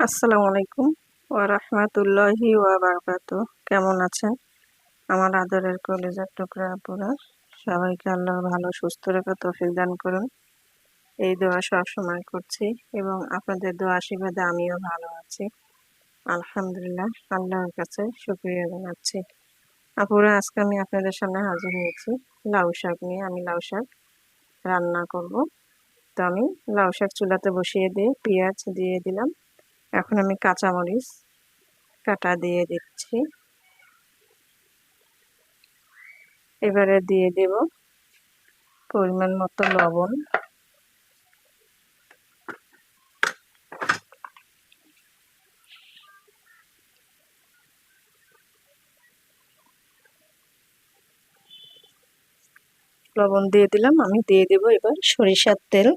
আসসালামু আলাইকুম ওয়া রাহমাতুল্লাহি ওয়া বারাকাতুহু। কেমন আছেন আমার আদরের কলিজার টুকরা আপুরা? সবাইকে আল্লাহ ভালো সুস্থ রেখে তৌফিক দান করুন, এই দোয়া সবসময় করছি এবং আপনাদের দোয়া আশীর্বাদে আমিও ভালো আছি আলহামদুলিল্লাহ। আল্লাহর কাছে শুকরিয়া জানাচ্ছি। আপুরা, আজকে আমি আপনাদের সামনে হাজির হয়েছি লাউ শাক নিয়ে। আমি লাউ শাক রান্না করব। তো আমি লাউ শাক চুলাতে বসিয়ে দিয়ে পেঁয়াজ দিয়ে দিলাম। এখন আমি কাঁচামরিচ কাটা দিয়ে দিচ্ছি। এবারে দিয়ে দেব পরিমাণ মতো লবণ, লবণ দিয়ে দিলাম। আমি দিয়ে দেব এবার সরিষার তেল।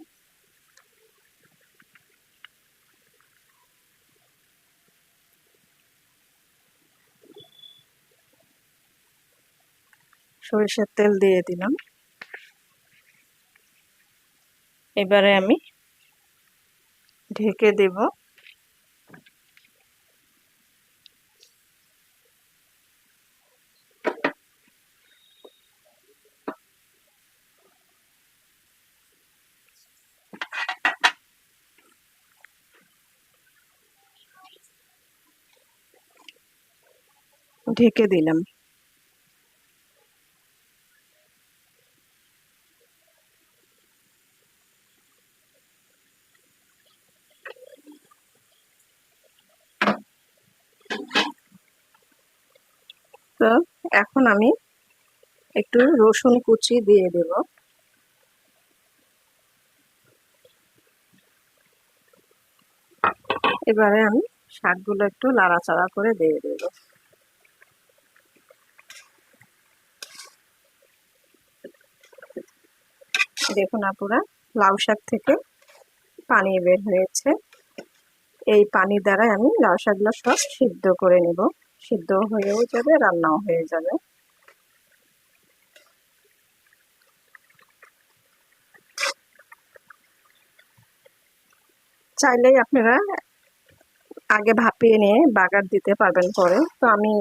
সরিষার তেল দিয়ে দিলাম। এবারে আমি ঢেকে দেব। ঢেকে দিলাম। তো এখন আমি একটু রসুন কুচি দিয়ে দেব। এবারে আমি শাকগুলো একটু নাড়াচাড়া করে দিয়ে দেব। দেখুন আপুরা, লাউ শাক থেকে পানি বের হয়েছে। এই পানি দ্বারা আমি লাউ শাকগুলো সব সিদ্ধ করে নেব। সিদ্ধ হয়েও যাবে, রান্নাও হয়ে যাবে। চাইলেই আপনারা আগে ভাপিয়ে নিয়ে বাগার দিতে পারবেন পরে। তো আমি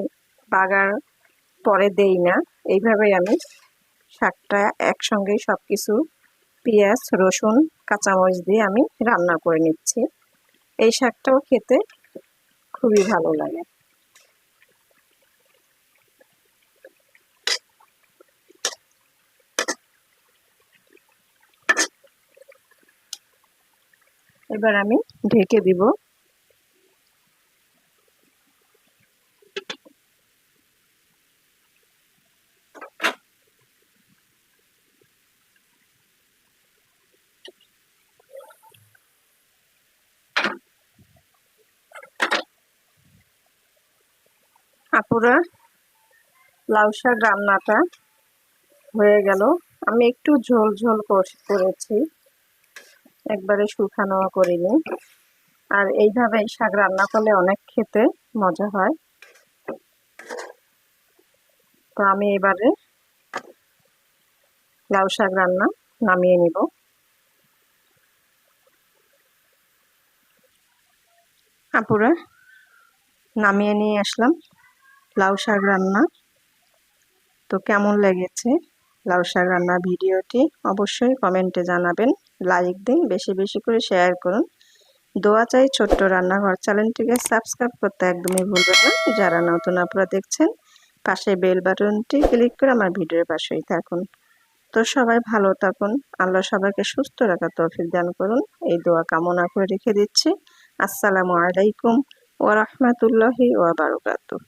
বাগার পরে দেই না, এইভাবেই আমি শাকটা একসঙ্গেই সব কিছু পেঁয়াজ রসুন কাঁচামরিচ দিয়ে আমি রান্না করে নিচ্ছি। এই শাকটাও খেতে খুবই ভালো লাগে। এবার আমি ঢেকে দিব। আপুরা, লাউ শাক রান্নাটা হয়ে গেল। আমি একটু ঝোল ঝোল করেছি, একবারে শুকানো করিনি। আর এইভাবে শাক রান্না করলে অনেক খেতে মজা হয়। তো আমি এবারে লাউ শাক রান্না নামিয়ে নিব। আপুরা, নামিয়ে নিয়ে আসলাম লাউ শাক রান্না। তো কেমন লেগেছে লাউ শাক রান্না ভিডিওটি অবশ্যই কমেন্টে জানাবেন। লাইক দিন, বেশি বেশি করে শেয়ার করুন। দোয়া চাই। ছোট্ট রান্নাঘর চ্যানেলটিকে সাবস্ক্রাইব করতে একদমই ভুলবেন না। যারা নতুন আপনারা দেখছেন, পাশে বেল বাটনটি ক্লিক করে আমার ভিডিওর পাশেই থাকুন। তো সবাই ভালো থাকুন, আল্লাহ সবাইকে সুস্থ রাখার তৌফিক দান করুন, এই দোয়া কামনা করে রেখে দিচ্ছি। আসসালামু আলাইকুম ওয়া রাহমাতুল্লাহি ওয়া বারাকাতুহু।